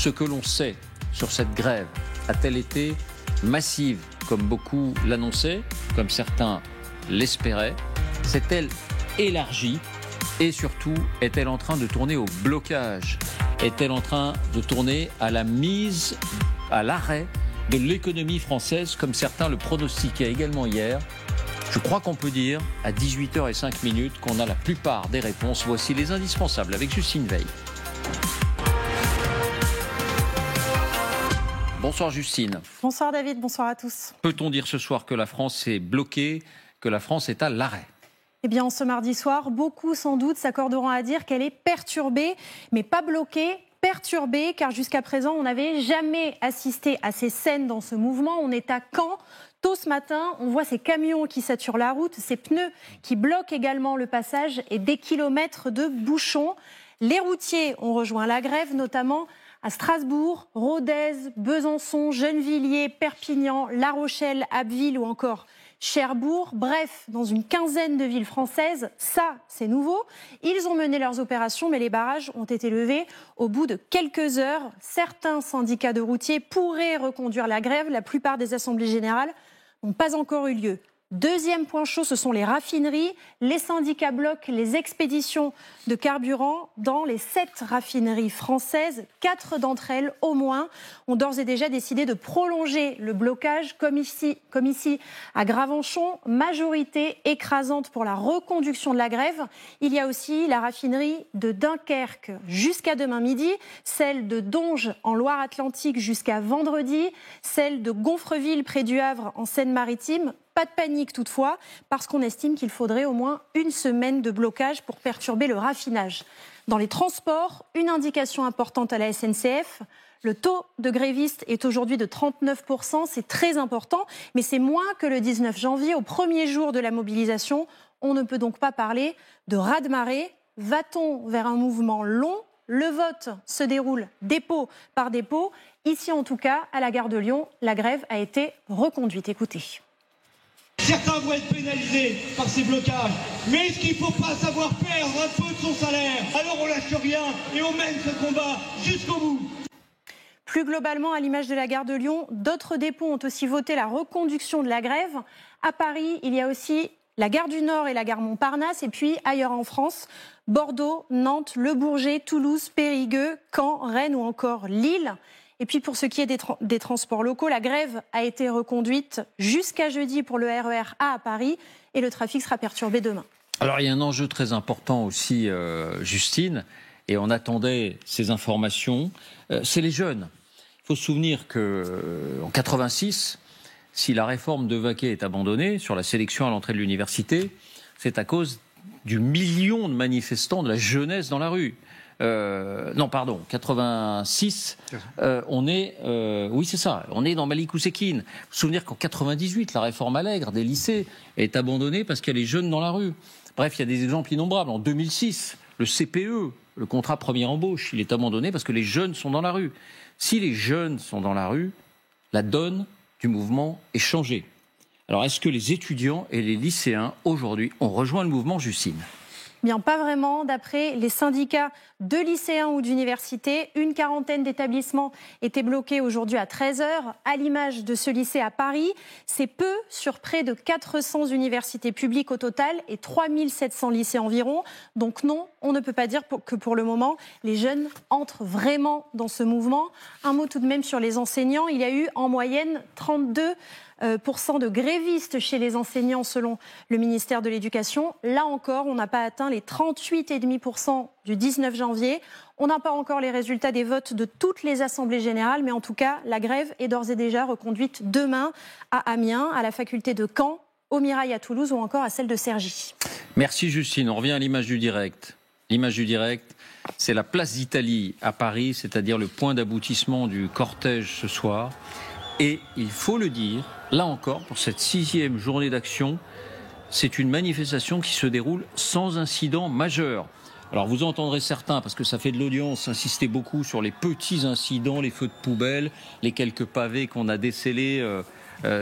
Ce que l'on sait sur cette grève a-t-elle été massive, comme beaucoup l'annonçaient, comme certains l'espéraient? S'est-elle élargie? Et surtout, est-elle en train de tourner au blocage? Est-elle en train de tourner à la mise à l'arrêt de l'économie française, comme certains le pronostiquaient également hier? Je crois qu'on peut dire, à 18h05, qu'on a la plupart des réponses. Voici les indispensables avec Justine Veil. Bonsoir Justine. Bonsoir David, bonsoir à tous. Peut-on dire ce soir que la France est bloquée, que la France est à l'arrêt? Eh bien, ce mardi soir, beaucoup sans doute s'accorderont à dire qu'elle est perturbée, mais pas bloquée, perturbée, car jusqu'à présent, on n'avait jamais assisté à ces scènes dans ce mouvement. On est à Caen. Tôt ce matin, on voit ces camions qui saturent la route, ces pneus qui bloquent également le passage et des kilomètres de bouchons. Les routiers ont rejoint la grève, notamment à Strasbourg, Rodez, Besançon, Gennevilliers, Perpignan, La Rochelle, Abbeville ou encore Cherbourg. Bref, dans une quinzaine de villes françaises, ça c'est nouveau. Ils ont mené leurs opérations, mais les barrages ont été levés au bout de quelques heures. Certains syndicats de routiers pourraient reconduire la grève. La plupart des assemblées générales n'ont pas encore eu lieu. Deuxième point chaud, ce sont les raffineries. Les syndicats bloquent les expéditions de carburant dans les 7 raffineries françaises. 4 d'entre elles, au moins, ont d'ores et déjà décidé de prolonger le blocage, comme ici à Gravenchon. Majorité écrasante pour la reconduction de la grève. Il y a aussi la raffinerie de Dunkerque jusqu'à demain midi, celle de Donges en Loire-Atlantique jusqu'à vendredi, celle de Gonfreville près du Havre en Seine-Maritime. Pas de panique toutefois, parce qu'on estime qu'il faudrait au moins une semaine de blocage pour perturber le raffinage. Dans les transports, une indication importante à la SNCF. Le taux de grévistes est aujourd'hui de 39%, c'est très important, mais c'est moins que le 19 janvier, au premier jour de la mobilisation. On ne peut donc pas parler de raz-de-marée. Va-t-on vers un mouvement long ? Le vote se déroule dépôt par dépôt. Ici, en tout cas, à la gare de Lyon, la grève a été reconduite. Écoutez. Certains vont être pénalisés par ces blocages, mais est-ce qu'il ne faut pas savoir perdre un peu de son salaire? Alors on lâche rien et on mène ce combat jusqu'au bout. Plus globalement, à l'image de la gare de Lyon, d'autres dépôts ont aussi voté la reconduction de la grève. À Paris, il y a aussi la gare du Nord et la gare Montparnasse, et puis ailleurs en France, Bordeaux, Nantes, Le Bourget, Toulouse, Périgueux, Caen, Rennes ou encore Lille. Et puis pour ce qui est des transports locaux, la grève a été reconduite jusqu'à jeudi pour le RER A à Paris et le trafic sera perturbé demain. Alors il y a un enjeu très important aussi, Justine, et on attendait ces informations, c'est les jeunes. Il faut se souvenir qu'en 86, si la réforme de Vaquet est abandonnée sur la sélection à l'entrée de l'université, c'est à cause du million de manifestants de la jeunesse dans la rue. 86, on est, oui c'est ça, on est dans Malik Oussekine. Vous vous souvenez qu'en 98, la réforme Allègre des lycées est abandonnée parce qu'il y a les jeunes dans la rue. Bref, il y a des exemples innombrables. En 2006, le CPE, le contrat première embauche, il est abandonné parce que les jeunes sont dans la rue. Si les jeunes sont dans la rue, la donne du mouvement est changée. Alors est-ce que les étudiants et les lycéens aujourd'hui ont rejoint le mouvement, Justine ? Bien, pas vraiment. D'après les syndicats de lycéens ou d'universités, une quarantaine d'établissements étaient bloqués aujourd'hui à 13h. À l'image de ce lycée à Paris, c'est peu sur près de 400 universités publiques au total et 3700 lycées environ. Donc non, on ne peut pas dire que pour le moment, les jeunes entrent vraiment dans ce mouvement. Un mot tout de même sur les enseignants. Il y a eu en moyenne 32% de grévistes chez les enseignants selon le ministère de l'Éducation. Là encore, on n'a pas atteint les 38,5% du 19 janvier. On n'a pas encore les résultats des votes de toutes les assemblées générales, mais en tout cas, la grève est d'ores et déjà reconduite demain à Amiens, à la faculté de Caen, au Mirail à Toulouse ou encore à celle de Cergy. Merci Justine. On revient à l'image du direct. L'image du direct, c'est la place d'Italie à Paris, c'est-à-dire le point d'aboutissement du cortège ce soir. Et il faut le dire, là encore, pour cette 6e journée d'action, c'est une manifestation qui se déroule sans incident majeur. Alors vous entendrez certains, parce que ça fait de l'audience, insister beaucoup sur les petits incidents, les feux de poubelle, les quelques pavés qu'on a décelés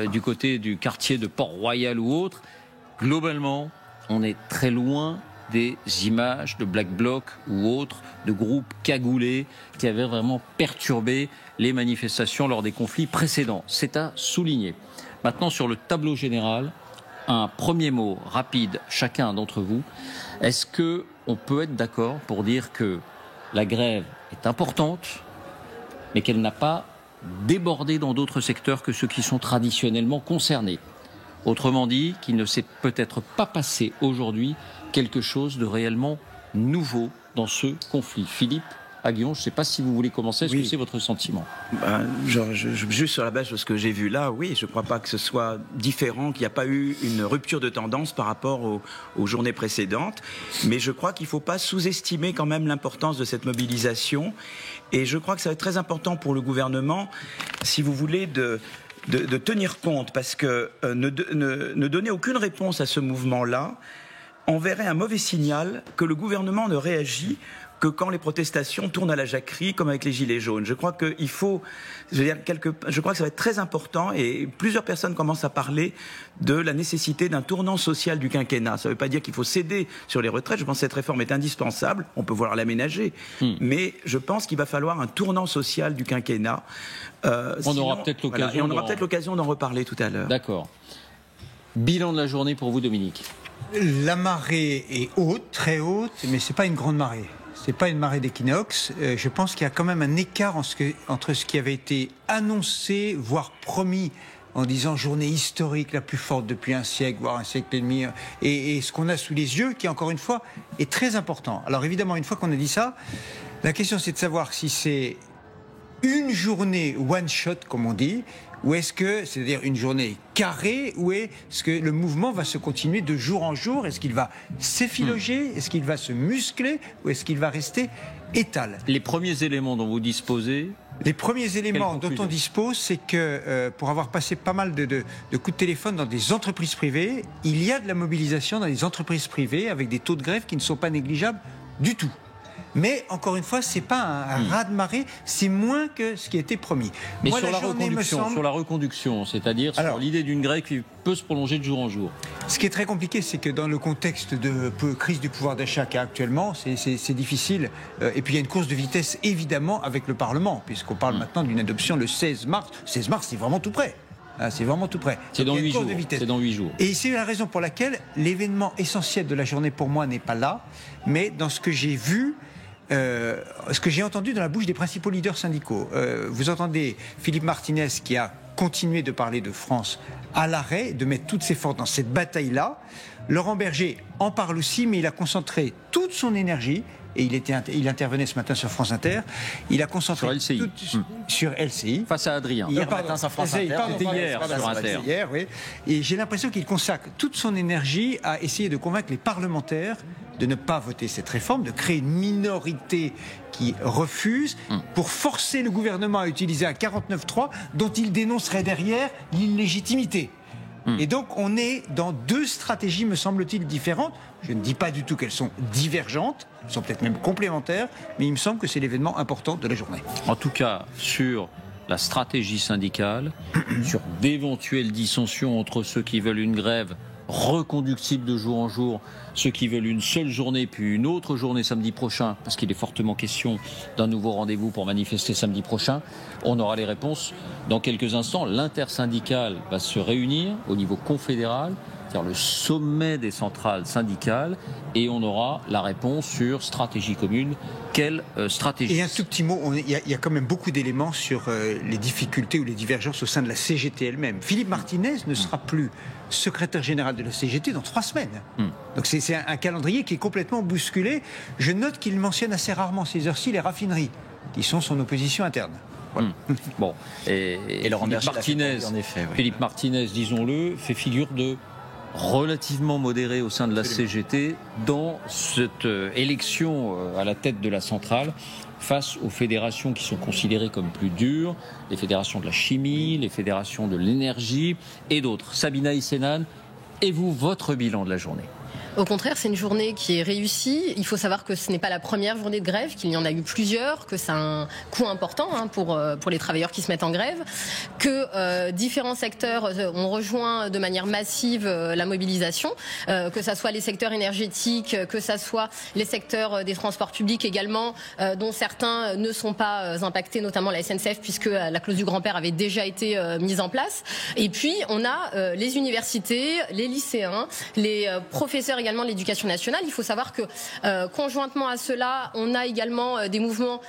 du côté du quartier de Port-Royal ou autre. Globalement, on est très loin des images de Black Bloc ou autres, de groupes cagoulés qui avaient vraiment perturbé les manifestations lors des conflits précédents. C'est à souligner. Maintenant, sur le tableau général, un premier mot rapide, chacun d'entre vous. Est-ce qu'on peut être d'accord pour dire que la grève est importante, mais qu'elle n'a pas débordé dans d'autres secteurs que ceux qui sont traditionnellement concernés? Autrement dit, qu'il ne s'est peut-être pas passé aujourd'hui quelque chose de réellement nouveau dans ce conflit. Philippe Aghion, je ne sais pas si vous voulez commencer, est-ce que c'est votre sentiment? Juste sur la base de ce que j'ai vu là, oui, je ne crois pas que ce soit différent, qu'il n'y a pas eu une rupture de tendance par rapport aux journées précédentes, mais je crois qu'il ne faut pas sous-estimer quand même l'importance de cette mobilisation, et je crois que ça va être très important pour le gouvernement, si vous voulez, de tenir compte, parce que ne donner aucune réponse à ce mouvement-là enverrait un mauvais signal que le gouvernement ne réagit que quand les protestations tournent à la jacquerie, comme avec les gilets jaunes. Je crois qu'il faut, je crois que ça va être très important, et plusieurs personnes commencent à parler de la nécessité d'un tournant social du quinquennat. Ça ne veut pas dire qu'il faut céder sur les retraites. Je pense que cette réforme est indispensable. On peut vouloir l'aménager, mais je pense qu'il va falloir un tournant social du quinquennat. On aura peut-être l'occasion. Voilà, et on aura peut-être l'occasion d'en reparler tout à l'heure. D'accord. Bilan de la journée pour vous, Dominique. La marée est haute, très haute, mais c'est pas une grande marée. C'est pas une marée d'équinoxe. Je pense qu'il y a quand même un écart entre ce qui avait été annoncé, voire promis, en disant journée historique la plus forte depuis un siècle, voire un siècle et demi, et ce qu'on a sous les yeux, qui encore une fois est très important. Alors évidemment, une fois qu'on a dit ça, la question c'est de savoir si c'est une journée one shot, comme on dit, ou est-ce que, c'est-à-dire une journée carrée, ou est-ce que le mouvement va se continuer de jour en jour? Est-ce qu'il va s'effiloger? Est-ce qu'il va se muscler? Ou est-ce qu'il va rester étal? Les premiers éléments dont vous disposez? Les premiers éléments dont on dispose, c'est que pour avoir passé pas mal de coups de téléphone dans des entreprises privées, il y a de la mobilisation dans les entreprises privées avec des taux de grève qui ne sont pas négligeables du tout. Mais encore une fois, c'est pas un raz-de-marée, c'est moins que ce qui a été promis. Mais moi, sur la reconduction, c'est-à-dire sur l'idée d'une grève qui peut se prolonger de jour en jour. Ce qui est très compliqué, c'est que dans le contexte de crise du pouvoir d'achat qu'il y a actuellement, c'est difficile. Et puis il y a une course de vitesse évidemment avec le Parlement, puisqu'on parle maintenant d'une adoption le 16 mars. 16 mars, c'est vraiment tout près. C'est vraiment tout près. C'est dans 8 jours. C'est dans 8 jours. Et c'est la raison pour laquelle l'événement essentiel de la journée pour moi n'est pas là, mais dans ce que j'ai vu. Ce que j'ai entendu dans la bouche des principaux leaders syndicaux. Vous entendez Philippe Martinez qui a continué de parler de France à l'arrêt, de mettre toutes ses forces dans cette bataille-là. Laurent Berger en parle aussi, mais il a concentré toute son énergie, et il intervenait ce matin sur France Inter, il a concentré sur LCI. Face à Adrien. Hier matin sur France Inter. C'était hier sur Inter. Hier, oui. Et j'ai l'impression qu'il consacre toute son énergie à essayer de convaincre les parlementaires de ne pas voter cette réforme, de créer une minorité qui refuse, pour forcer le gouvernement à utiliser un 49.3 dont il dénoncerait derrière l'illégitimité. Et donc on est dans deux stratégies, me semble-t-il, différentes. Je ne dis pas du tout qu'elles sont divergentes, elles sont peut-être même complémentaires, mais il me semble que c'est l'événement important de la journée. En tout cas, sur la stratégie syndicale, sur d'éventuelles dissensions entre ceux qui veulent une grève reconductible de jour en jour, ceux qui veulent une seule journée puis une autre journée samedi prochain, parce qu'il est fortement question d'un nouveau rendez-vous pour manifester samedi prochain. On aura les réponses dans quelques instants. L'intersyndicale va se réunir au niveau confédéral, c'est-à-dire le sommet des centrales syndicales, et on aura la réponse sur stratégie commune. Quelle stratégie? Et un tout petit mot, il y a quand même beaucoup d'éléments sur les difficultés ou les divergences au sein de la CGT elle-même. Philippe Martinez ne sera plus secrétaire général de la CGT dans 3 semaines. Donc c'est un calendrier qui est complètement bousculé. Je note qu'il mentionne assez rarement ces heures-ci les raffineries, qui sont son opposition interne. Voilà. Bon, et Laurent Martinez, en effet, oui. Philippe Martinez, disons-le, fait figure de relativement modéré au sein de la CGT dans cette élection à la tête de la centrale face aux fédérations qui sont considérées comme plus dures, les fédérations de la chimie, les fédérations de l'énergie et d'autres. Sabina Isenan, et vous, votre bilan de la journée? Au contraire, c'est une journée qui est réussie. Il faut savoir que ce n'est pas la première journée de grève, qu'il y en a eu plusieurs, que c'est un coût important pour les travailleurs qui se mettent en grève, que différents secteurs ont rejoint de manière massive la mobilisation, que ça soit les secteurs énergétiques, que ça soit les secteurs des transports publics également, dont certains ne sont pas impactés, notamment la SNCF, puisque la clause du grand-père avait déjà été mise en place. Et puis, on a les universités, les lycéens, les professeurs également de l'éducation nationale. Il faut savoir que, conjointement à cela, on a également des mouvements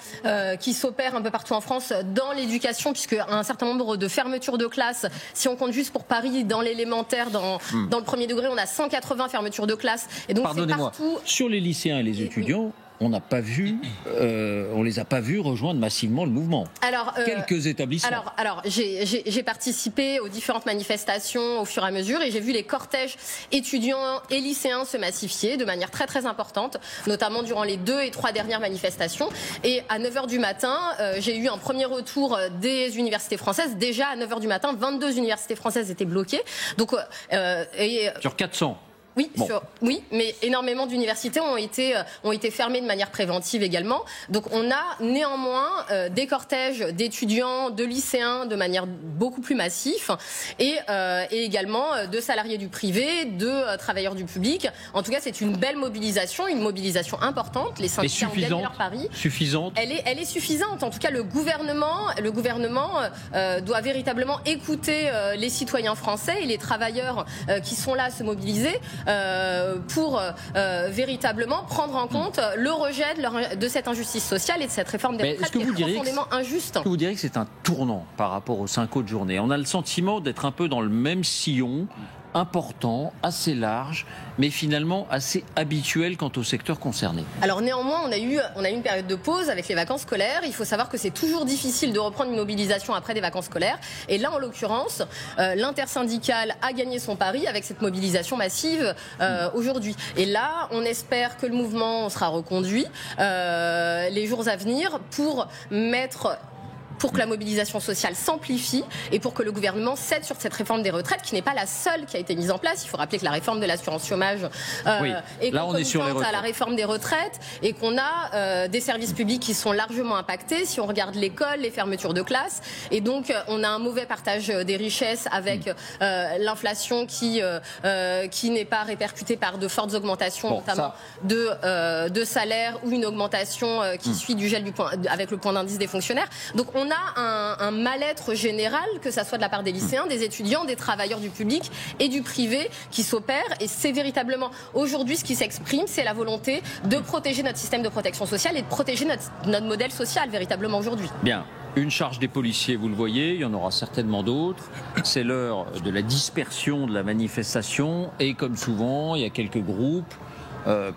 qui s'opèrent un peu partout en France dans l'éducation, puisque un certain nombre de fermetures de classes, si on compte juste pour Paris, dans l'élémentaire, dans le premier degré, on a 180 fermetures de classes. Et donc, c'est partout. Sur les lycéens et les étudiants, on les a pas vus rejoindre massivement le mouvement. Alors, quelques établissements. Alors, j'ai participé aux différentes manifestations au fur et à mesure, et j'ai vu les cortèges étudiants et lycéens se massifier de manière très très importante, notamment durant les 2 et 3 dernières manifestations. Et à 9h du matin, j'ai eu un premier retour des universités françaises. Déjà à 9h du matin, 22 universités françaises étaient bloquées. Donc, sur 400. Oui, oui, mais énormément d'universités ont été fermées de manière préventive également. Donc on a néanmoins des cortèges d'étudiants, de lycéens de manière beaucoup plus massif, et également de salariés du privé, de travailleurs du public. En tout cas, c'est une belle mobilisation, une mobilisation importante. Les syndicats ont gagné leur pari. Suffisante. Elle est suffisante. En tout cas, le gouvernement doit véritablement écouter les citoyens français et les travailleurs qui sont là à se mobiliser. Pour véritablement prendre en compte le rejet de cette injustice sociale et de cette réforme des retraites qui est profondément injuste. Est-ce que vous diriez que c'est un tournant par rapport aux 5 autres journées ? On a le sentiment d'être un peu dans le même sillon, important, assez large, mais finalement assez habituel quant au secteur concerné. Alors néanmoins, on a eu une période de pause avec les vacances scolaires. Il faut savoir que c'est toujours difficile de reprendre une mobilisation après des vacances scolaires. Et là, en l'occurrence, l'intersyndicale a gagné son pari avec cette mobilisation massive aujourd'hui. Et là, on espère que le mouvement sera reconduit les jours à venir pour que la mobilisation sociale s'amplifie et pour que le gouvernement cède sur cette réforme des retraites qui n'est pas la seule qui a été mise en place. Il faut rappeler que la réforme de l'assurance chômage est concomitante à la réforme des retraites et qu'on a des services publics qui sont largement impactés. Si on regarde l'école, les fermetures de classes, et donc on a un mauvais partage des richesses avec l'inflation qui n'est pas répercutée par de fortes augmentations, notamment de salaires, ou une augmentation qui suit du gel avec le point d'indice des fonctionnaires. Donc on a un mal-être général, que ça soit de la part des lycéens, des étudiants, des travailleurs du public et du privé qui s'opère. Et c'est véritablement aujourd'hui ce qui s'exprime, c'est la volonté de protéger notre système de protection sociale et de protéger notre modèle social véritablement aujourd'hui. Bien. Une charge des policiers, vous le voyez, il y en aura certainement d'autres. C'est l'heure de la dispersion de la manifestation et comme souvent, il y a quelques groupes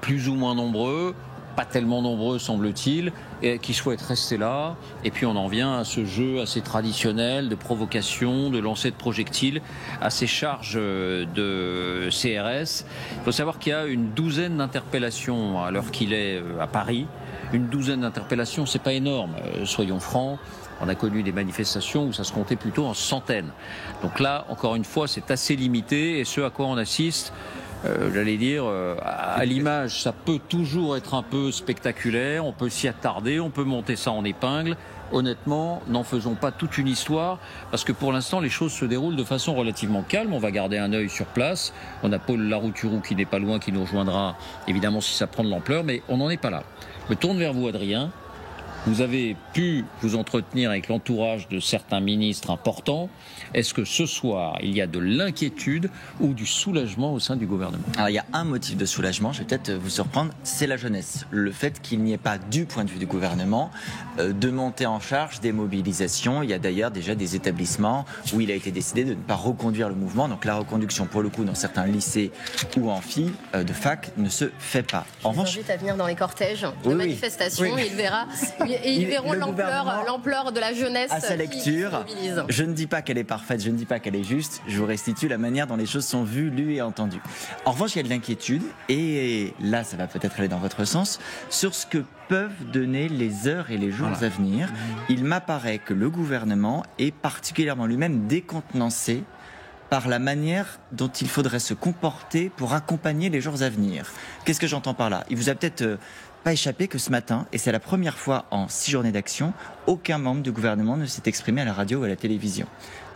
plus ou moins nombreux, pas tellement nombreux semble-t-il, et qui souhaitent rester là. Et puis on en vient à ce jeu assez traditionnel de provocation, de lancer de projectiles, à ces charges de CRS. Il faut savoir qu'il y a une douzaine d'interpellations à l'heure qu'il est à Paris. Une douzaine d'interpellations, c'est pas énorme, soyons francs. On a connu des manifestations où ça se comptait plutôt en centaines. Donc là, encore une fois, c'est assez limité. Et ce à quoi on assiste, j'allais dire, à l'image, ça peut toujours être un peu spectaculaire, on peut s'y attarder, on peut monter ça en épingle. Honnêtement, n'en faisons pas toute une histoire, parce que pour l'instant, les choses se déroulent de façon relativement calme. On va garder un œil sur place. On a Paul Larouturou qui n'est pas loin, qui nous rejoindra, évidemment, si ça prend de l'ampleur, mais on n'en est pas là. Je me tourne vers vous, Adrien. Vous avez pu vous entretenir avec l'entourage de certains ministres importants. Est-ce que ce soir, il y a de l'inquiétude ou du soulagement au sein du gouvernement ? Alors, il y a un motif de soulagement, je vais peut-être vous surprendre, c'est la jeunesse. Le fait qu'il n'y ait pas, du point de vue du gouvernement, de monter en charge des mobilisations. Il y a d'ailleurs déjà des établissements où il a été décidé de ne pas reconduire le mouvement. Donc la reconduction, pour le coup, dans certains lycées ou amphis de fac, ne se fait pas. En revanche, je vous invite à venir dans les cortèges de manifestations. Oui. Ils verront l'ampleur de la jeunesse à sa lecture. Qui se mobilise. Je ne dis pas qu'elle est parfaite, je ne dis pas qu'elle est juste. Je vous restitue la manière dont les choses sont vues, lues et entendues. En revanche, il y a de l'inquiétude, et là, ça va peut-être aller dans votre sens, sur ce que peuvent donner les heures et les jours à venir. Il m'apparaît que le gouvernement est particulièrement lui-même décontenancé par la manière dont il faudrait se comporter pour accompagner les jours à venir. Qu'est-ce que j'entends par là ? Il vous a peut-être pas échappé que ce matin, et c'est la première fois en 6 journées d'action, aucun membre du gouvernement ne s'est exprimé à la radio ou à la télévision.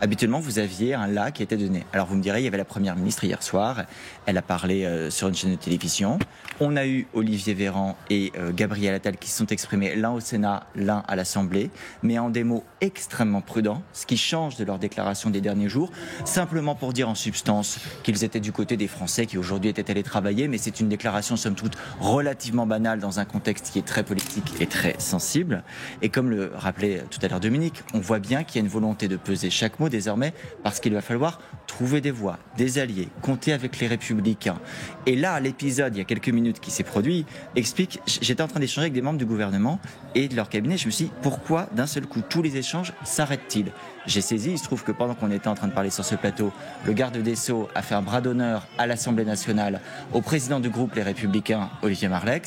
Habituellement, vous aviez un là qui était donné. Alors vous me direz, il y avait la Première ministre hier soir, elle a parlé sur une chaîne de télévision. On a eu Olivier Véran et Gabriel Attal qui se sont exprimés, l'un au Sénat, l'un à l'Assemblée, mais en des mots extrêmement prudents, ce qui change de leur déclaration des derniers jours, simplement pour dire en substance qu'ils étaient du côté des Français qui aujourd'hui étaient allés travailler, mais c'est une déclaration somme toute relativement banale dans un contexte qui est très politique et très sensible. Et comme le rappelait tout à l'heure Dominique, on voit bien qu'il y a une volonté de peser chaque mot désormais, parce qu'il va falloir trouver des voix, des alliés, compter avec les Républicains. Et là, l'épisode, il y a quelques minutes qui s'est produit, explique, j'étais en train d'échanger avec des membres du gouvernement et de leur cabinet, je me suis dit, pourquoi d'un seul coup, tous les échanges s'arrêtent-ils ? J'ai saisi, il se trouve que pendant qu'on était en train de parler sur ce plateau, le garde des Sceaux a fait un bras d'honneur à l'Assemblée nationale au président du groupe Les Républicains, Olivier Marleix,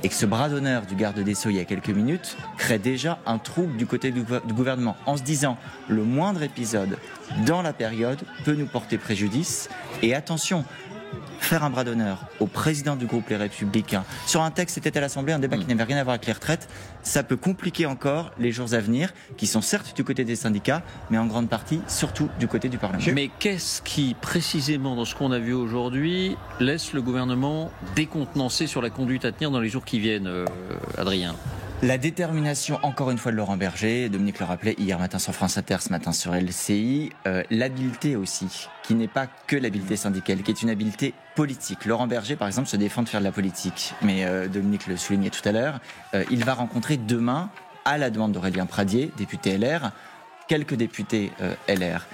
et que ce bras d'honneur du garde des Sceaux il y a quelques minutes crée déjà un trouble du côté du gouvernement, en se disant le moindre épisode dans la période peut nous porter préjudice. Et attention, faire un bras d'honneur au président du groupe Les Républicains sur un texte, c'était à l'Assemblée, un débat qui n'avait rien à voir avec les retraites, ça peut compliquer encore les jours à venir, qui sont certes du côté des syndicats, mais en grande partie surtout du côté du Parlement. Mais qu'est-ce qui, précisément dans ce qu'on a vu aujourd'hui, laisse le gouvernement décontenancé sur la conduite à tenir dans les jours qui viennent, Adrien ? La détermination, encore une fois, de Laurent Berger, Dominique le rappelait hier matin sur France Inter, ce matin sur LCI, l'habileté aussi, qui n'est pas que l'habileté syndicale, qui est une habileté politique. Laurent Berger, par exemple, se défend de faire de la politique, mais Dominique le soulignait tout à l'heure, il va rencontrer demain, à la demande d'Aurélien Pradier, député LR, quelques députés LR.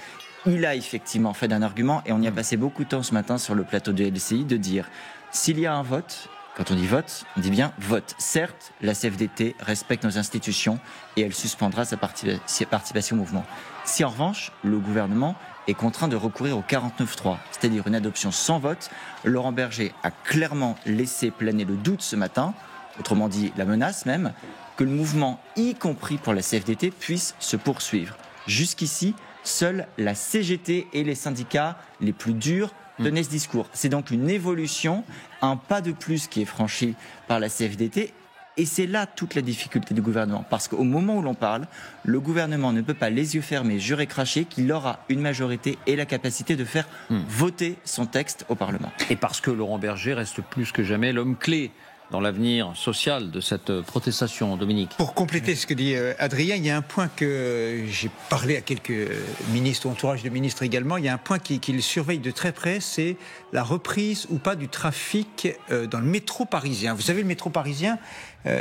Il a effectivement fait d'un argument, et on y a passé beaucoup de temps ce matin sur le plateau de LCI, de dire, s'il y a un vote, quand on dit vote, on dit bien vote. Certes, la CFDT respecte nos institutions et elle suspendra sa participation au mouvement. Si en revanche, le gouvernement est contraint de recourir au 49-3, c'est-à-dire une adoption sans vote, Laurent Berger a clairement laissé planer le doute ce matin, autrement dit la menace même, que le mouvement, y compris pour la CFDT, puisse se poursuivre. Jusqu'ici, seule la CGT et les syndicats les plus durs tenaient ce discours. C'est donc une évolution, un pas de plus qui est franchi par la CFDT. Et c'est là toute la difficulté du gouvernement. Parce qu'au moment où l'on parle, le gouvernement ne peut pas les yeux fermés, jurer cracher qu'il aura une majorité et la capacité de faire voter son texte au Parlement. Et parce que Laurent Berger reste plus que jamais l'homme clé dans l'avenir social de cette protestation, Dominique. Pour compléter ce que dit Adrien, il y a un point que j'ai parlé à quelques ministres, entourage de ministres également, il y a un point qu'il surveille de très près, c'est la reprise ou pas du trafic dans le métro parisien. Vous savez, le métro parisien,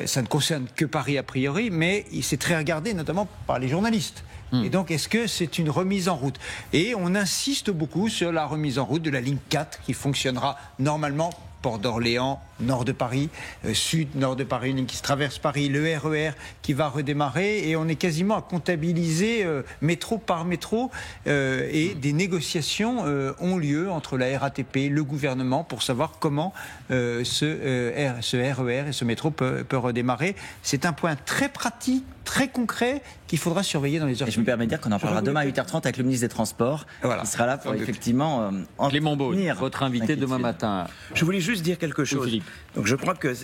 ça ne concerne que Paris a priori, mais il s'est très regardé notamment par les journalistes. Et donc, est-ce que c'est une remise en route ? Et on insiste beaucoup sur la remise en route de la ligne 4 qui fonctionnera normalement Port d'Orléans, nord de Paris, sud, nord de Paris, une ligne qui se traverse Paris, le RER qui va redémarrer, et on est quasiment à comptabiliser métro par métro, et des négociations ont lieu entre la RATP, le gouvernement, pour savoir comment ce RER et ce métro peut redémarrer. C'est un point très pratique, très concret, qu'il faudra surveiller dans les heures. Et je me permets de dire qu'on en parlera demain à 8h30 avec le ministre des Transports, qui sera là pour effectivement Clément Beaune, votre invité demain matin. Je voulais juste dire quelque chose. Donc je crois que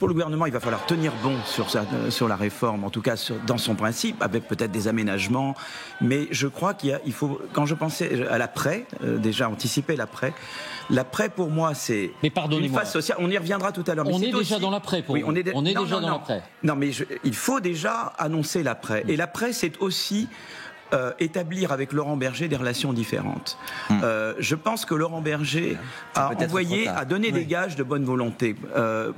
pour le gouvernement, il va falloir tenir bon sur la réforme, en tout cas dans son principe, avec peut-être des aménagements. Mais je crois qu'il faut, quand je pensais à l'après, déjà anticiper l'après pour moi c'est une phase sociale. On y reviendra tout à l'heure. On est déjà dans l'après pour vous. On est déjà dans l'après. Non, mais il faut déjà annoncer l'après. Et l'après, c'est aussi établir avec Laurent Berger des relations différentes. Je pense que Laurent Berger a donné des gages de bonne volonté.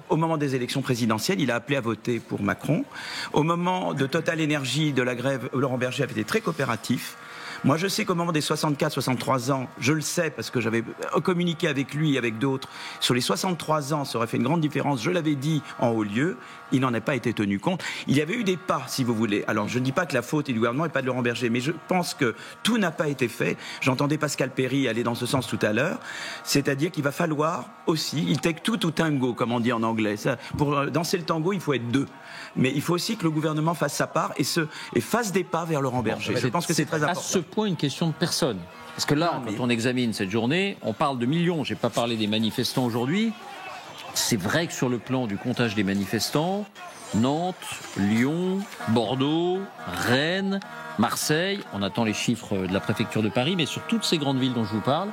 Au moment des élections présidentielles, il a appelé à voter pour Macron. Au moment de Total Énergie, de la grève, Laurent Berger avait été très coopératif. Moi, je sais qu'au moment des 64-63 ans, je le sais parce que j'avais communiqué avec lui et avec d'autres, sur les 63 ans, ça aurait fait une grande différence, je l'avais dit en haut lieu, il n'en a pas été tenu compte. Il y avait eu des pas, si vous voulez. Alors, je ne dis pas que la faute est du gouvernement et pas de Laurent Berger, mais je pense que tout n'a pas été fait. J'entendais Pascal Perry aller dans ce sens tout à l'heure, c'est-à-dire qu'il va falloir aussi, il take two to tango, comme on dit en anglais. Ça, pour danser le tango, il faut être deux. Mais il faut aussi que le gouvernement fasse sa part et fasse des pas vers Laurent Berger. Je pense que c'est très important. point une question de personne. Parce que là, quand on examine cette journée, on parle de millions. Je n'ai pas parlé des manifestants aujourd'hui. C'est vrai que sur le plan du comptage des manifestants, Nantes, Lyon, Bordeaux, Rennes, Marseille, on attend les chiffres de la préfecture de Paris, mais sur toutes ces grandes villes dont je vous parle,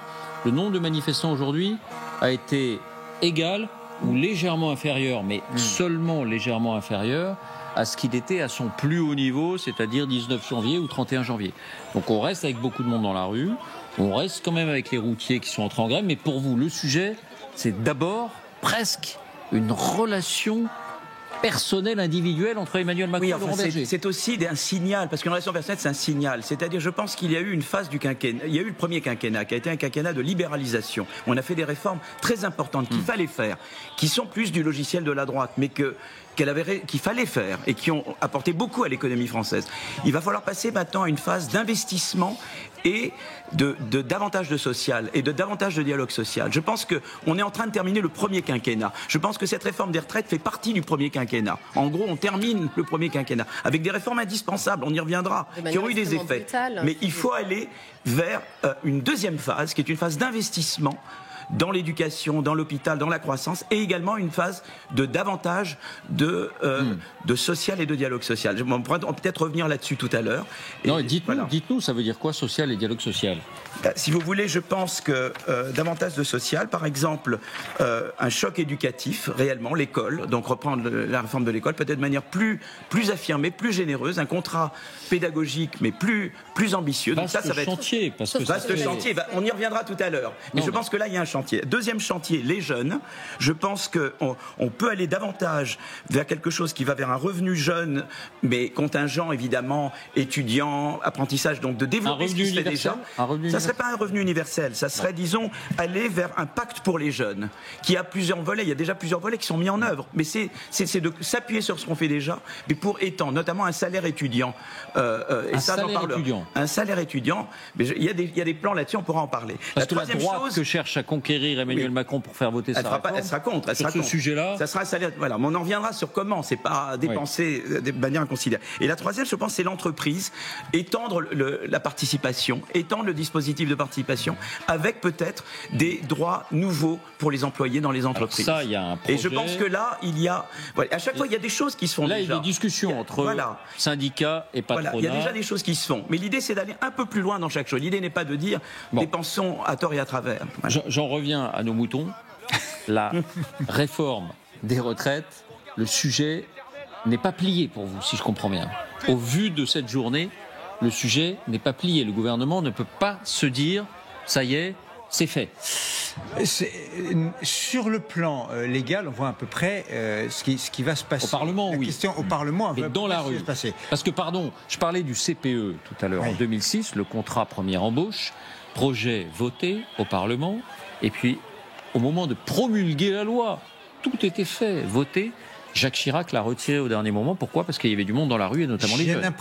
le nombre de manifestants aujourd'hui a été égal ou légèrement inférieur, mais seulement légèrement inférieur à ce qu'il était à son plus haut niveau, c'est-à-dire 19 janvier ou 31 janvier. Donc on reste avec beaucoup de monde dans la rue, on reste quand même avec les routiers qui sont entrés en grève, mais pour vous, le sujet, c'est d'abord presque une relation personnelle, individuelle entre Emmanuel Macron et Laurent Berger. C'est aussi un signal, parce qu'une relation personnelle, c'est un signal. C'est-à-dire, je pense qu'il y a eu une phase du quinquennat. Il y a eu le premier quinquennat, qui a été un quinquennat de libéralisation. On a fait des réformes très importantes qu'il fallait faire, qui sont plus du logiciel de la droite, mais qu'il fallait faire et qui ont apporté beaucoup à l'économie française. Il va falloir passer maintenant à une phase d'investissement et de davantage de social et de davantage de dialogue social. Je pense qu'on est en train de terminer le premier quinquennat. Je pense que cette réforme des retraites fait partie du premier quinquennat. En gros, on termine le premier quinquennat avec des réformes indispensables, on y reviendra, qui ont eu des effets. Mais il faut aller vers une deuxième phase, qui est une phase d'investissement dans l'éducation, dans l'hôpital, dans la croissance, et également une phase de davantage de social et de dialogue social. On pourra peut-être revenir là-dessus tout à l'heure. Non, dites-nous, ça veut dire quoi, social et dialogue social ? Si vous voulez, je pense que davantage de social, par exemple, un choc éducatif, réellement, l'école, donc reprendre la réforme de l'école, peut-être de manière plus affirmée, plus généreuse, un contrat pédagogique, mais plus ambitieux. Donc ça va être chantier, parce que vaste chantier. On y reviendra tout à l'heure. Mais je pense que là, il y a un chantier. Deuxième chantier, les jeunes. Je pense qu'on peut aller davantage vers quelque chose qui va vers un revenu jeune, mais contingent, évidemment, étudiant, apprentissage, donc de développer ce qui se fait déjà. Ça ne serait pas un revenu universel, ça serait, disons, aller vers un pacte pour les jeunes, qui a plusieurs volets. Il y a déjà plusieurs volets qui sont mis en œuvre. Mais c'est de s'appuyer sur ce qu'on fait déjà, mais pour étendre, notamment un salaire étudiant. Un salaire étudiant. Mais il y a des plans là-dessus, on pourra en parler. Parce que la droite que cherche à conquérir Emmanuel Macron pour faire voter sa réforme, elle sera contre. Sur ce sujet-là, ça sera un salaire. Voilà, mais on en reviendra sur comment. C'est pas dépenser de manière inconsidérée. Et la troisième, je pense, c'est l'entreprise. Étendre la participation, étendre le dispositif de participation, avec peut-être des droits nouveaux pour les employés dans les entreprises. Alors ça, il y a un projet. Et je pense que là, il y a. Voilà, à chaque fois, il y a des choses qui se font. Là, déjà. il y a des discussions entre syndicats et patronat. Voilà, il y a déjà des choses qui se font. Mais l'idée, c'est d'aller un peu plus loin dans chaque chose. L'idée n'est pas de dire dépensons à tort et à travers. Voilà. J'en reviens à nos moutons. La réforme des retraites, le sujet n'est pas plié pour vous, si je comprends bien. Au vu de cette journée, le sujet n'est pas plié. Le gouvernement ne peut pas se dire ça y est, c'est fait. Sur le plan légal, on voit à peu près ce qui va se passer. Au Parlement, la question au Parlement, mais dans la rue. Parce que, pardon, je parlais du CPE tout à l'heure. En 2006, le contrat première embauche, projet voté au Parlement, et puis au moment de promulguer la loi, tout était fait, voté. Jacques Chirac l'a retiré au dernier moment. Pourquoi ? Parce qu'il y avait du monde dans la rue, et notamment les jeunes.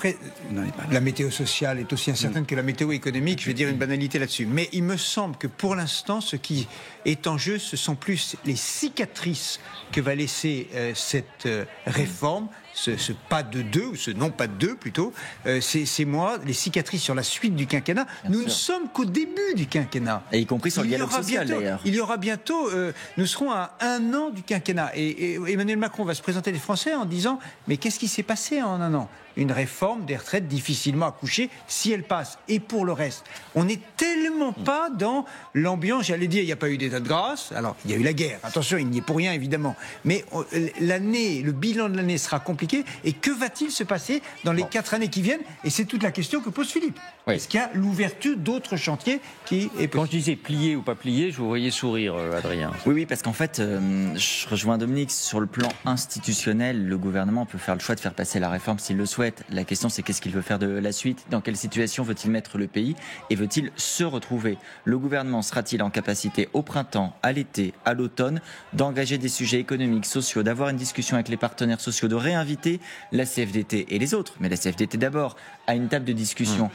La météo sociale est aussi incertaine que la météo économique. Je vais dire une banalité là-dessus. Mais il me semble que pour l'instant, ce qui est en jeu, ce sont plus les cicatrices que va laisser cette réforme, ce pas de deux, ou ce non pas de deux plutôt, c'est moi, les cicatrices sur la suite du quinquennat. Nous ne sommes qu'au début du quinquennat. Et y compris sur le dialogue social d'ailleurs. Il y aura bientôt, nous serons à 1 an du quinquennat. Et Emmanuel Macron va se présenter les Français en disant « Mais qu'est-ce qui s'est passé en 1 an ?» Une réforme des retraites difficilement accouchée, si elle passe. Et pour le reste, on n'est tellement pas dans l'ambiance, j'allais dire, il n'y a pas eu d'état de grâce. Alors, il y a eu la guerre, attention, il n'y est pour rien, évidemment. Mais l'année, le bilan de l'année sera compliqué. Et que va-t-il se passer dans les 4 années qui viennent ? Et c'est toute la question que pose Philippe. Est-ce qu'il y a l'ouverture d'autres chantiers qui est possible ? Quand je disais plié ou pas plié, je vous voyais sourire, Adrien. Oui, parce qu'en fait, je rejoins Dominique, sur le plan institutionnel, le gouvernement peut faire le choix de faire passer la réforme s'il le souhaite. La question, c'est qu'est-ce qu'il veut faire de la suite ? Dans quelle situation veut-il mettre le pays ? Et veut-il se retrouver ? Le gouvernement sera-t-il en capacité, au printemps, à l'été, à l'automne, d'engager des sujets économiques, sociaux, d'avoir une discussion avec les partenaires sociaux, de réinviter la CFDT et les autres, mais la CFDT d'abord, à une table de discussion.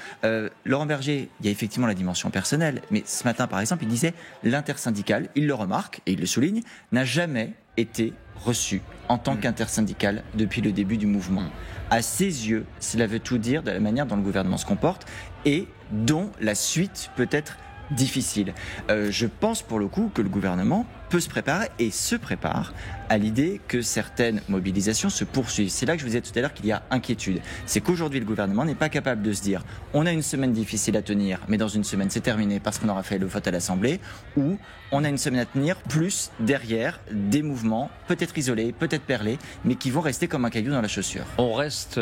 Laurent Berger, il y a effectivement la dimension personnelle, mais ce matin, par exemple, il disait l'intersyndicale, il le remarque et il le souligne, n'a jamais été reçu en tant qu'intersyndicale depuis le début du mouvement. À ses yeux, cela veut tout dire de la manière dont le gouvernement se comporte et dont la suite peut être difficile. Je pense pour le coup que le gouvernement peut se préparer et se prépare à l'idée que certaines mobilisations se poursuivent. C'est là que je vous disais tout à l'heure qu'il y a inquiétude. C'est qu'aujourd'hui le gouvernement n'est pas capable de se dire on a une semaine difficile à tenir, mais dans une semaine c'est terminé parce qu'on aura fait le vote à l'Assemblée, ou on a une semaine à tenir plus derrière des mouvements peut-être isolés, peut-être perlés, mais qui vont rester comme un caillou dans la chaussure. On reste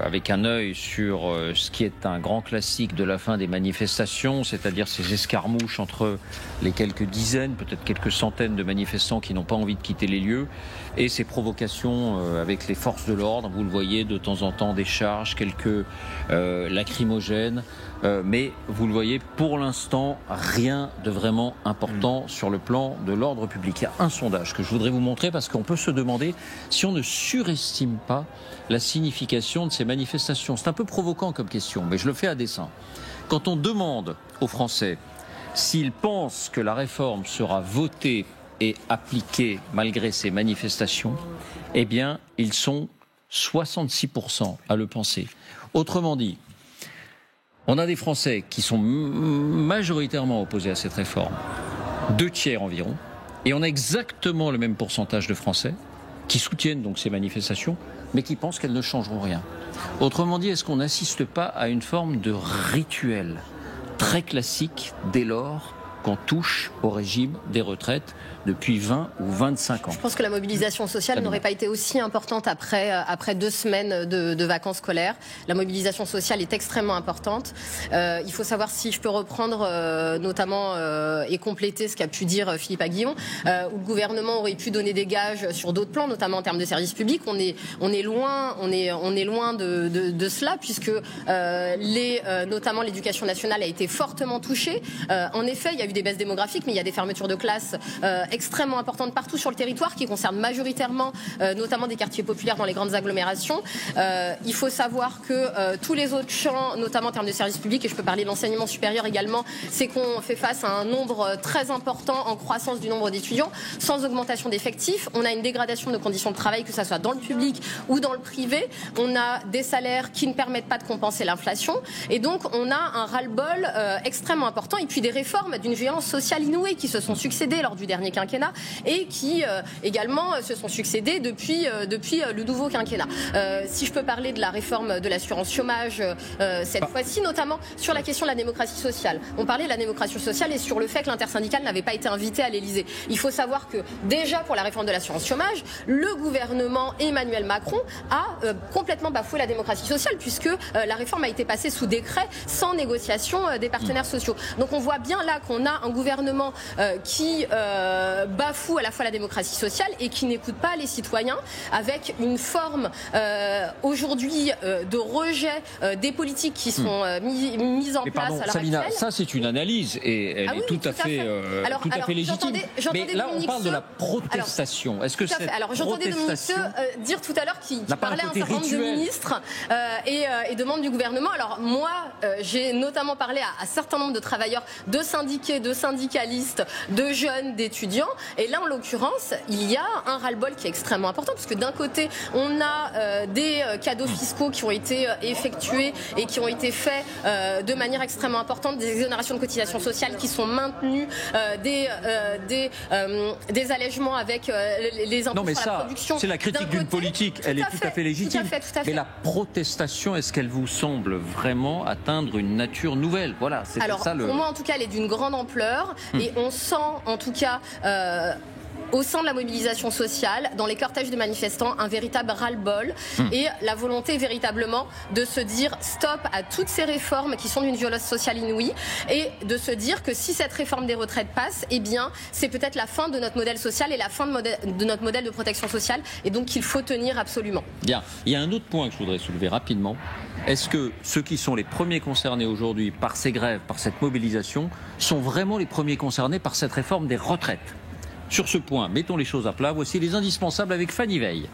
avec un œil sur ce qui est un grand classique de la fin des manifestations, c'est-à-dire ces escarmouches entre les quelques dizaines, peut-être quelques centaines de manifestants qui n'ont pas envie de quitter les lieux, et ces provocations avec les forces de l'ordre. Vous le voyez, de temps en temps des charges, quelques lacrymogènes, mais vous le voyez, pour l'instant, rien de vraiment important sur le plan de l'ordre public. Il y a un sondage que je voudrais vous montrer parce qu'on peut se demander si on ne surestime pas la signification de ces manifestations. C'est un peu provoquant comme question, mais je le fais à dessein. Quand on demande aux Français s'ils pensent que la réforme sera votée et appliquée malgré ces manifestations, eh bien, ils sont 66% à le penser. Autrement dit, on a des Français qui sont majoritairement opposés à cette réforme, 2/3 environ, et on a exactement le même pourcentage de Français qui soutiennent donc ces manifestations, mais qui pensent qu'elles ne changeront rien. Autrement dit, est-ce qu'on n'assiste pas à une forme de rituel très classique dès lors qu'on touche au régime des retraites depuis 20 ou 25 ans? Je pense que la mobilisation sociale n'aurait pas été aussi importante après 2 semaines de vacances scolaires. La mobilisation sociale est extrêmement importante. Il faut savoir, si je peux reprendre notamment et compléter ce qu'a pu dire Philippe Aghion, où le gouvernement aurait pu donner des gages sur d'autres plans, notamment en termes de services publics. On est loin de cela, puisque notamment l'éducation nationale a été fortement touchée. En effet, il y a eu des baisses démographiques, mais il y a des fermetures de classes extrêmement importantes partout sur le territoire, qui concernent majoritairement notamment des quartiers populaires dans les grandes agglomérations. Il faut savoir que tous les autres champs, notamment en termes de services publics, et je peux parler de l'enseignement supérieur également, c'est qu'on fait face à un nombre très important en croissance du nombre d'étudiants, sans augmentation d'effectifs. On a une dégradation de nos conditions de travail, que ce soit dans le public ou dans le privé. On a des salaires qui ne permettent pas de compenser l'inflation. Et donc, on a un ras-le-bol extrêmement important. Et puis des réformes d'une violence sociale inouïe qui se sont succédées lors du dernier quinquennat et qui également se sont succédées depuis le nouveau quinquennat. Si je peux parler de la réforme de l'assurance chômage cette fois-ci, notamment sur la question de la démocratie sociale. On parlait de la démocratie sociale et sur le fait que l'intersyndicale n'avait pas été invité à l'Élysée. Il faut savoir que déjà pour la réforme de l'assurance chômage, le gouvernement Emmanuel Macron a complètement bafoué la démocratie sociale, puisque la réforme a été passée sous décret sans négociation des partenaires sociaux. Donc on voit bien là qu'on a un gouvernement qui bafoue à la fois la démocratie sociale et qui n'écoute pas les citoyens, avec une forme aujourd'hui de rejet des politiques qui sont mises en place à l'heure Salina, actuelle. ça c'est une analyse et elle est tout à fait légitime. Mais là on parle de la protestation. Est-ce que cette j'entendais Dominique Seux dire tout à l'heure qu'il parlait à un certain nombre de ministres et de membres du gouvernement. Alors moi, j'ai notamment parlé à un certain nombre de travailleurs, de syndiqués, de syndicalistes, de jeunes, d'étudiants. Et là, en l'occurrence, il y a un ras-le-bol qui est extrêmement important, parce que d'un côté, on a des cadeaux fiscaux qui ont été effectués et qui ont été faits de manière extrêmement importante, des exonérations de cotisations sociales qui sont maintenues, des allègements avec les impôts sur la production. C'est la critique d'une politique, elle est tout à fait légitime. Tout à fait. Mais la protestation, est-ce qu'elle vous semble vraiment atteindre une nature nouvelle? Voilà, c'est ça le... Pour moi, en tout cas, elle est d'une grande ampleur et on sent, en tout cas, au sein de la mobilisation sociale, dans les cortèges de manifestants, un véritable ras-le-bol et la volonté véritablement de se dire stop à toutes ces réformes qui sont d'une violence sociale inouïe, et de se dire que si cette réforme des retraites passe, eh bien, c'est peut-être la fin de notre modèle social et la fin de notre modèle de protection sociale, et donc qu'il faut tenir absolument. Bien. Il y a un autre point que je voudrais soulever rapidement. Est-ce que ceux qui sont les premiers concernés aujourd'hui par ces grèves, par cette mobilisation, sont vraiment les premiers concernés par cette réforme des retraites? Sur ce point, mettons les choses à plat. Voici les indispensables avec Fanny Veil.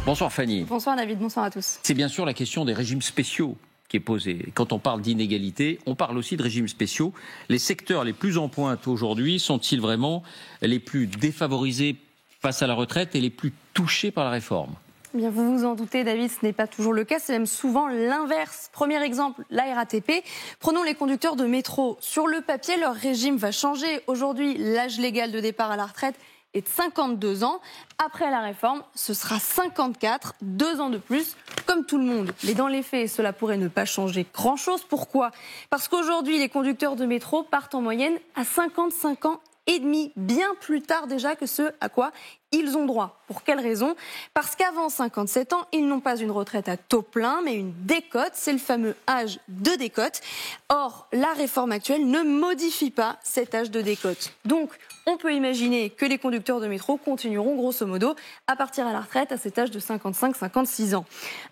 Bonsoir Fanny. Bonsoir David, bonsoir à tous. C'est bien sûr la question des régimes spéciaux qui est posée. Quand on parle d'inégalité, on parle aussi de régimes spéciaux. Les secteurs les plus en pointe aujourd'hui sont-ils vraiment les plus défavorisés face à la retraite et les plus touchés par la réforme ? Bien, vous vous en doutez, David, ce n'est pas toujours le cas, c'est même souvent l'inverse. Premier exemple, la RATP. Prenons les conducteurs de métro. Sur le papier, leur régime va changer. Aujourd'hui, l'âge légal de départ à la retraite est de 52 ans. Après la réforme, ce sera 54, 2 ans de plus, comme tout le monde. Mais dans les faits, cela pourrait ne pas changer grand-chose. Pourquoi ? Parce qu'aujourd'hui, les conducteurs de métro partent en moyenne à 55 ans et demi, bien plus tard déjà que ce à quoi ils ont droit. Pour quelle raison ? Parce qu'avant 57 ans, ils n'ont pas une retraite à taux plein, mais une décote. C'est le fameux âge de décote. Or, la réforme actuelle ne modifie pas cet âge de décote. Donc, on peut imaginer que les conducteurs de métro continueront grosso modo à partir à la retraite à cet âge de 55-56 ans.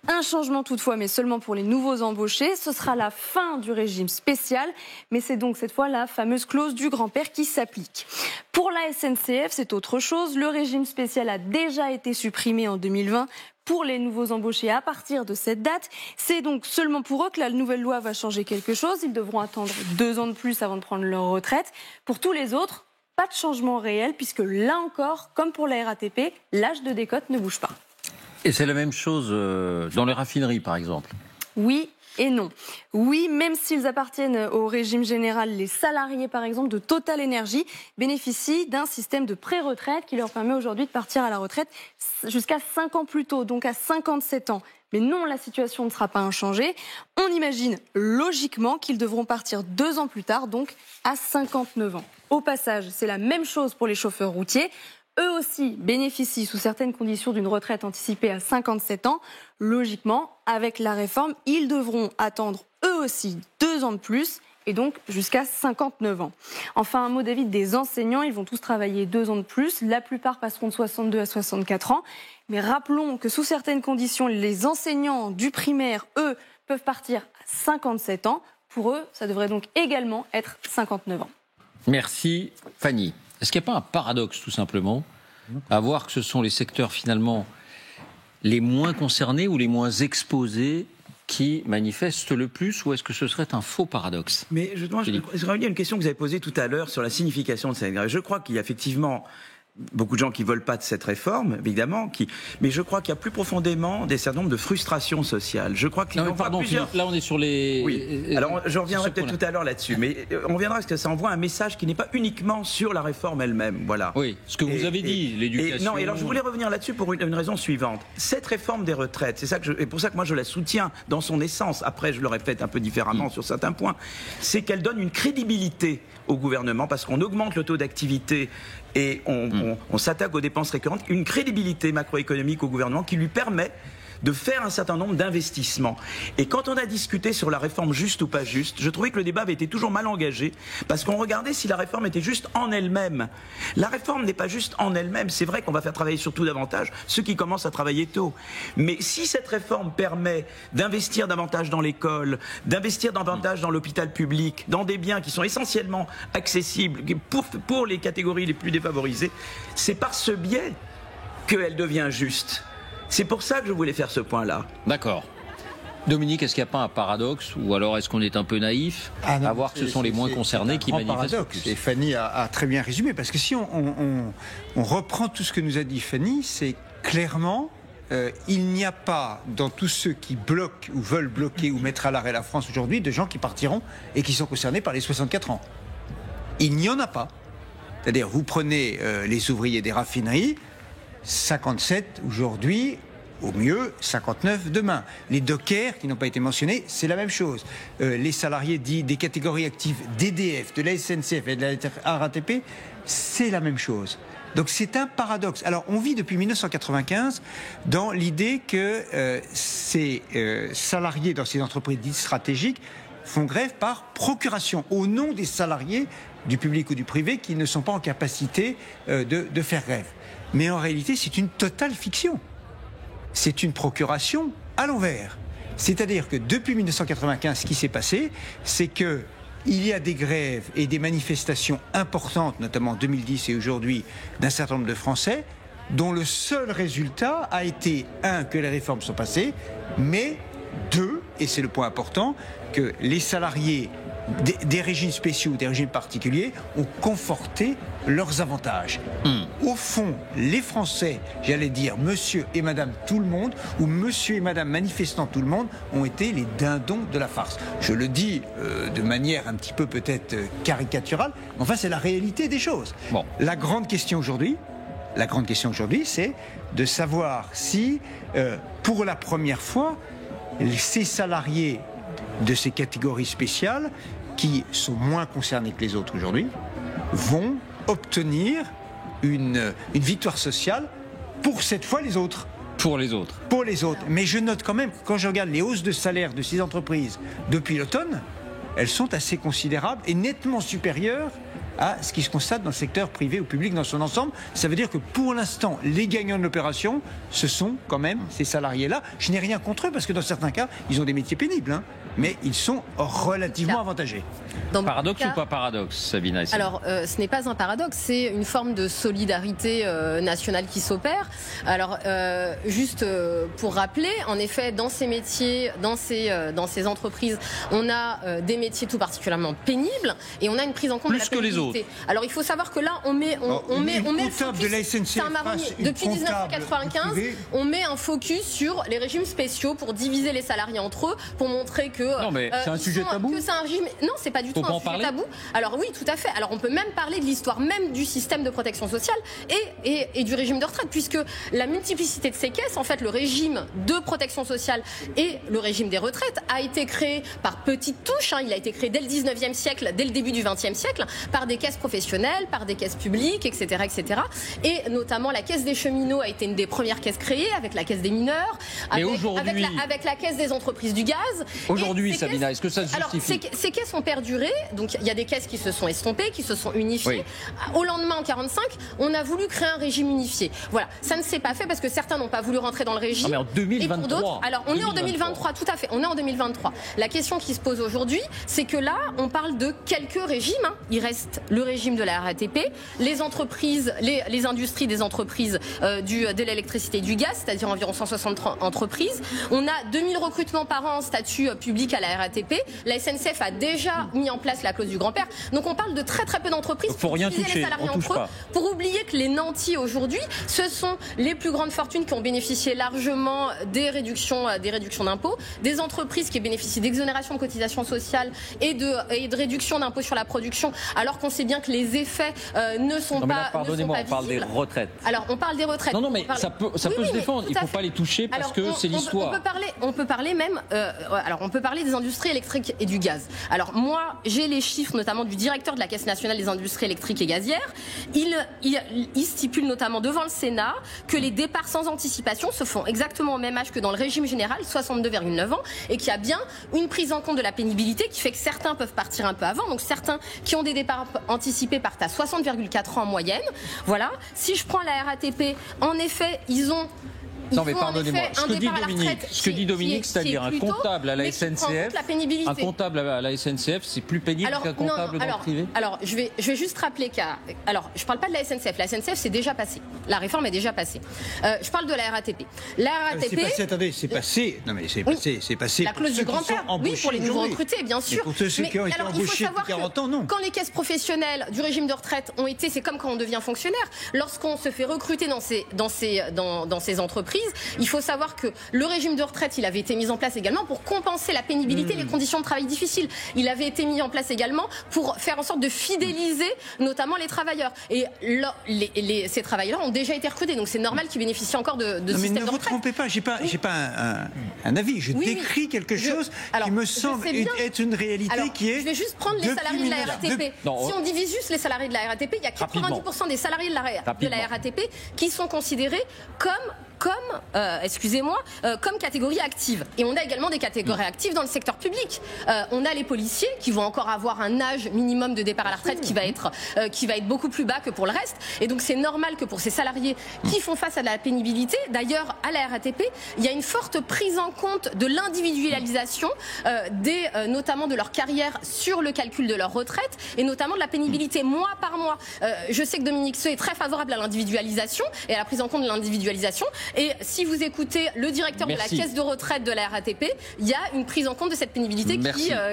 Un changement toutefois, mais seulement pour les nouveaux embauchés, ce sera la fin du régime spécial, mais c'est donc cette fois la fameuse clause du grand-père qui s'applique. Pour la SNCF, c'est autre chose. Le régime spécial a déjà été supprimé en 2020 pour les nouveaux embauchés à partir de cette date. C'est donc seulement pour eux que la nouvelle loi va changer quelque chose. Ils devront attendre 2 ans de plus avant de prendre leur retraite. Pour tous les autres, pas de changement réel, puisque là encore, comme pour la RATP, l'âge de décote ne bouge pas. Et c'est la même chose dans les raffineries, par exemple ? Oui et non. Oui, même s'ils appartiennent au régime général, les salariés, par exemple, de Total Energy bénéficient d'un système de pré-retraite qui leur permet aujourd'hui de partir à la retraite jusqu'à 5 ans plus tôt, donc à 57 ans. Mais non, la situation ne sera pas inchangée. On imagine logiquement qu'ils devront partir 2 ans plus tard, donc à 59 ans. Au passage, c'est la même chose pour les chauffeurs routiers. Eux aussi bénéficient sous certaines conditions d'une retraite anticipée à 57 ans. Logiquement, avec la réforme, ils devront attendre eux aussi 2 ans de plus et donc jusqu'à 59 ans. Enfin, un mot, David, des enseignants. Ils vont tous travailler 2 ans de plus. La plupart passeront de 62 à 64 ans. Mais rappelons que sous certaines conditions, les enseignants du primaire, eux, peuvent partir à 57 ans. Pour eux, ça devrait donc également être 59 ans. Merci, Fanny. Est-ce qu'il n'y a pas un paradoxe, tout simplement, à voir que ce sont les secteurs, finalement, les moins concernés ou les moins exposés qui manifestent le plus, ou est-ce que ce serait un faux paradoxe ? Mais justement, je reviens à une question que vous avez posée tout à l'heure sur la signification de cette grève. Je crois qu'il y a effectivement beaucoup de gens qui ne veulent pas de cette réforme, évidemment, mais je crois qu'il y a plus profondément des certain nombre de frustrations sociales. Je crois qu'il là on est sur les... Oui, alors je reviendrai peut-être tout à l'heure là-dessus, mais on reviendra parce que ça envoie un message qui n'est pas uniquement sur la réforme elle-même, voilà. Oui, ce que vous avez dit, l'éducation... Non, et alors je voulais revenir là-dessus pour une raison suivante. Cette réforme des retraites, et pour ça que moi je la soutiens dans son essence, après je le répète un peu différemment sur certains points, c'est qu'elle donne une crédibilité au gouvernement parce qu'on augmente le taux d'activité et on s'attaque aux dépenses récurrentes, une crédibilité macroéconomique au gouvernement qui lui permet de faire un certain nombre d'investissements. Et quand on a discuté sur la réforme juste ou pas juste, je trouvais que le débat avait été toujours mal engagé, parce qu'on regardait si la réforme était juste en elle-même. La réforme n'est pas juste en elle-même. C'est vrai qu'on va faire travailler surtout davantage ceux qui commencent à travailler tôt. Mais si cette réforme permet d'investir davantage dans l'école, d'investir davantage dans l'hôpital public, dans des biens qui sont essentiellement accessibles pour les catégories les plus défavorisées, c'est par ce biais qu'elle devient juste. C'est pour ça que je voulais faire ce point-là. D'accord. Dominique, est-ce qu'il n'y a pas un paradoxe, ou alors est-ce qu'on est un peu naïf à voir que ce sont les moins concernés qui manifestent le plus ? Et Fanny a très bien résumé, parce que si on reprend tout ce que nous a dit Fanny, c'est clairement, il n'y a pas dans tous ceux qui bloquent ou veulent bloquer ou mettre à l'arrêt la France aujourd'hui de gens qui partiront et qui sont concernés par les 64 ans. Il n'y en a pas. C'est-à-dire, vous prenez les ouvriers des raffineries, 57 aujourd'hui, au mieux 59 demain. Les dockers qui n'ont pas été mentionnés, c'est la même chose. Les salariés dits des catégories actives d'EDF, de la SNCF et de la RATP, c'est la même chose. Donc c'est un paradoxe. Alors on vit depuis 1995 dans l'idée que ces salariés dans ces entreprises dites stratégiques font grève par procuration au nom des salariés du public ou du privé qui ne sont pas en capacité de faire grève. Mais en réalité, c'est une totale fiction. C'est une procuration à l'envers. C'est-à-dire que depuis 1995, ce qui s'est passé, c'est qu'il y a des grèves et des manifestations importantes, notamment en 2010 et aujourd'hui, d'un certain nombre de Français, dont le seul résultat a été, que les réformes sont passées, mais 2, et c'est le point important, que les salariés des régimes spéciaux ou des régimes particuliers ont conforté leurs avantages. Au fond, les Français, j'allais dire monsieur et madame tout le monde, ou monsieur et madame manifestant tout le monde, ont été les dindons de la farce. Je le dis de manière un petit peu peut-être caricaturale, mais enfin c'est la réalité des choses. Bon. La grande question aujourd'hui, c'est de savoir si, pour la première fois, ces salariés de ces catégories spéciales, qui sont moins concernés que les autres aujourd'hui, vont obtenir une victoire sociale pour cette fois les autres. Pour les autres. Pour les autres. Mais je note quand même, quand je regarde les hausses de salaire de ces entreprises depuis l'automne, elles sont assez considérables et nettement supérieures à ce qui se constate dans le secteur privé ou public dans son ensemble. Ça veut dire que pour l'instant, les gagnants de l'opération, ce sont quand même ces salariés-là. Je n'ai rien contre eux parce que dans certains cas, ils ont des métiers pénibles, mais ils sont relativement avantagés. Paradoxe ou pas paradoxe, Sabina? Alors, ce n'est pas un paradoxe, c'est une forme de solidarité nationale qui s'opère. Alors, juste pour rappeler, en effet, dans ces métiers, dans ces entreprises, on a des métiers tout particulièrement pénibles et on a une prise en compte de la pénibilité. Alors, il faut savoir que là, on met le focus de la SNCF depuis 1995, on met un focus sur les régimes spéciaux pour diviser les salariés entre eux, pour montrer que non, mais c'est un sujet tabou. Que c'est un régime. Non, c'est pas du tout un sujet tabou. Alors oui, tout à fait. Alors on peut même parler de l'histoire même du système de protection sociale et du régime de retraite, puisque la multiplicité de ces caisses, en fait, le régime de protection sociale et le régime des retraites a été créé par petites touches. Il a été créé dès le 19e siècle, dès le début du 20e siècle, par des caisses professionnelles, par des caisses publiques, etc., etc. Et notamment la caisse des cheminots a été une des premières caisses créées, avec la caisse des mineurs, avec la caisse des entreprises du gaz. Aujourd'hui, Sabina, est-ce que ça se justifie? Alors, ces caisses ont perduré. Donc, il y a des caisses qui se sont estompées, qui se sont unifiées. Oui. Au lendemain, en 1945, on a voulu créer un régime unifié. Voilà. Ça ne s'est pas fait parce que certains n'ont pas voulu rentrer dans le régime. Non, mais en 2023. Et pour d'autres, alors, on est en 2023, tout à fait. On est en 2023. La question qui se pose aujourd'hui, c'est que là, on parle de quelques régimes. Il reste le régime de la RATP, les entreprises, les industries des entreprises de l'électricité et du gaz, c'est-à-dire environ 160 entreprises. On a 2000 recrutements par an en statut public à la RATP. La SNCF a déjà mis en place la clause du grand-père. Donc on parle de très très peu d'entreprises pour diviser les salariés entre eux, pour oublier que les nantis aujourd'hui, ce sont les plus grandes fortunes qui ont bénéficié largement des réductions d'impôts, des entreprises qui bénéficient d'exonération de cotisations sociales et de réduction d'impôts sur la production, alors qu'on sait bien que les effets ne sont pas pardonnez-moi, visibles. On parle des retraites. Alors on parle des retraites. Non, mais ça peut se défendre. Il ne faut pas les toucher parce que c'est l'histoire. On peut parler même. On peut parler des industries électriques et du gaz. Alors moi, j'ai les chiffres notamment du directeur de la Caisse nationale des industries électriques et gazières. Il stipule notamment devant le Sénat que les départs sans anticipation se font exactement au même âge que dans le régime général, 62,9 ans, et qu'il y a bien une prise en compte de la pénibilité qui fait que certains peuvent partir un peu avant. Donc certains qui ont des départs anticipés partent à 60,4 ans en moyenne. Voilà. Si je prends la RATP, en effet, ils ont... Non mais pardonnez-moi, ce que dit Dominique, c'est-à-dire un comptable à la SNCF, c'est plus pénible qu'un comptable dans le privé. Alors je vais juste rappeler je parle pas de la SNCF. La SNCF c'est déjà passé. La réforme est déjà passée. Je parle de la RATP. La RATP. C'est passé. Non mais c'est passé. La clause du grand-père. Oui, pour les nouveaux recrutés, bien sûr. Pour ceux qui ont été embauchés depuis 40 ans, non. Quand les caisses professionnelles du régime de retraite ont été, c'est comme quand on devient fonctionnaire. Lorsqu'on se fait recruter dans ces entreprises, il faut savoir que le régime de retraite, il avait été mis en place également pour compenser la pénibilité et les conditions de travail difficiles. Il avait été mis en place également pour faire en sorte de fidéliser notamment les travailleurs. Et ces travailleurs ont déjà été recrutés, donc c'est normal qu'ils bénéficient encore de système de retraite. Mais ne vous trompez pas, j'ai pas un avis. Je décris quelque chose qui me semble être une réalité qui est... Je vais juste prendre les salariés de la RATP. Si on divise juste les salariés de la RATP, il y a 90% des salariés de la RATP qui sont considérés comme catégorie active. Et on a également des catégories actives dans le secteur public. On a les policiers qui vont encore avoir un âge minimum de départ à la retraite qui va être beaucoup plus bas que pour le reste. Et donc c'est normal que pour ces salariés qui font face à de la pénibilité, d'ailleurs à la RATP, il y a une forte prise en compte de l'individualisation notamment de leur carrière sur le calcul de leur retraite et notamment de la pénibilité mois par mois. Je sais que Dominique Seux est très favorable à l'individualisation et à la prise en compte de l'individualisation. Et si vous écoutez le directeur de la caisse de retraite de la RATP, il y a une prise en compte de cette pénibilité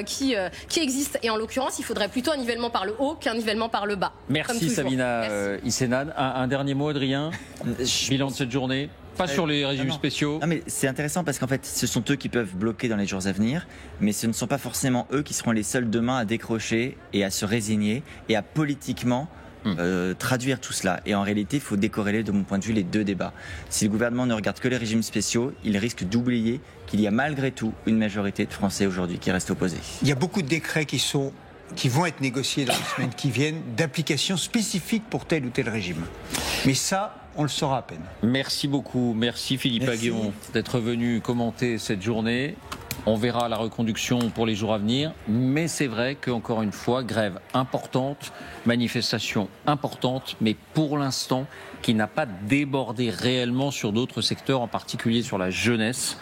qui existe. Et en l'occurrence, il faudrait plutôt un nivellement par le haut qu'un nivellement par le bas. Merci Sabina Isenad. Un dernier mot, Adrien. Bilan de cette journée. Pas sur les régimes spéciaux. Non, mais c'est intéressant parce qu'en fait, ce sont eux qui peuvent bloquer dans les jours à venir, mais ce ne sont pas forcément eux qui seront les seuls demain à décrocher et à se résigner et à politiquement traduire tout cela. Et en réalité, il faut décorréler, de mon point de vue, les deux débats. Si le gouvernement ne regarde que les régimes spéciaux, il risque d'oublier qu'il y a malgré tout une majorité de Français aujourd'hui qui restent opposés. Il y a beaucoup de décrets qui vont être négociés dans les semaines qui viennent, d'applications spécifiques pour tel ou tel régime. Mais ça, on le saura à peine. Merci beaucoup. Merci Philippe Aghion d'être venu commenter cette journée. On verra la reconduction pour les jours à venir. Mais c'est vrai qu'encore une fois, grève importante, manifestation importante, mais pour l'instant, qui n'a pas débordé réellement sur d'autres secteurs, en particulier sur la jeunesse.